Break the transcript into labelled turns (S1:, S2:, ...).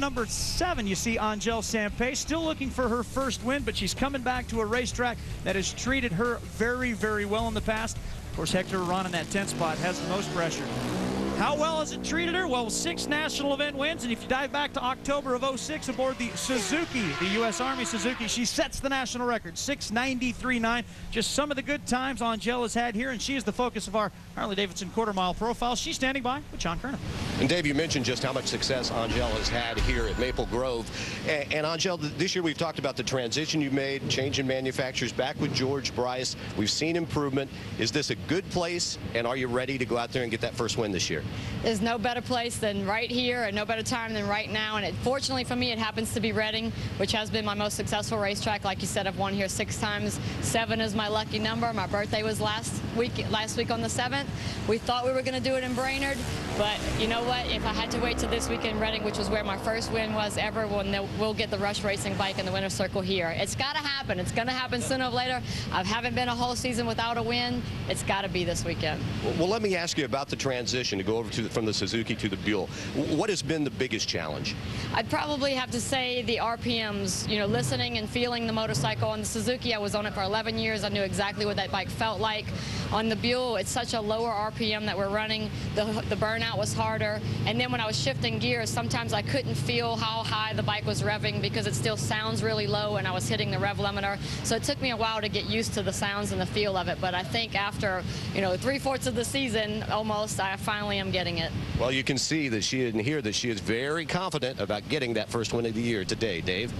S1: number 7, you see Angelle Sampey, still looking for her first win, but she's coming back to a racetrack that has treated her very, very well in the past. Of course, Hector Ron in that 10th spot has the most pressure. How well has it treated her? Well, 6 national event wins, and if you dive back to October of '06 aboard the Suzuki, the U.S. Army Suzuki, she sets the national record, 6:93.9. Just some of the good times Angelle has had here, and she is the focus of our Harley-Davidson quarter-mile profile. She's standing by with John Kernan.
S2: And Dave, you mentioned just how much success Angelle has had here at Maple Grove. And Angelle, this year we've talked about the transition you made, change in manufacturers, back with George Bryce. We've seen improvement. Is this a good place, and are you ready to go out there and get that first win this year?
S3: There's no better place than right here, and no better time than right now. And fortunately for me, it happens to be Reading, which has been my most successful racetrack. Like you said, I've won here 6 times. 7 is my lucky number. My birthday was last week on the 7th. We thought we were going to do it in Brainerd, but you know what? If I had to wait till this week in Reading, which was where my first win was ever, we'll get the Rush Racing bike in the winner's circle here. It's got to happen. It's going to happen sooner or later. I haven't been a whole season without a win. It's got to be this weekend.
S2: Well, let me ask you about the transition to go over from the Suzuki to the Buell. What has been the biggest challenge?
S3: I'd probably have to say the RPMs, you know, listening and feeling the motorcycle. On the Suzuki, I was on it for 11 years. I knew exactly what that bike felt like. On the Buell, it's such a lower RPM that we're running. The burnout was harder. And then when I was shifting gears, sometimes I couldn't feel how high the bike was revving because it still sounds really low and I was hitting the rev limiter. So it took me a while to get used to the sounds and the feel of it. But I think after, you know, 3/4 of the season almost, I finally am getting it.
S2: Well, you can see that she and hear that she is very confident about getting that first win of the year today, Dave.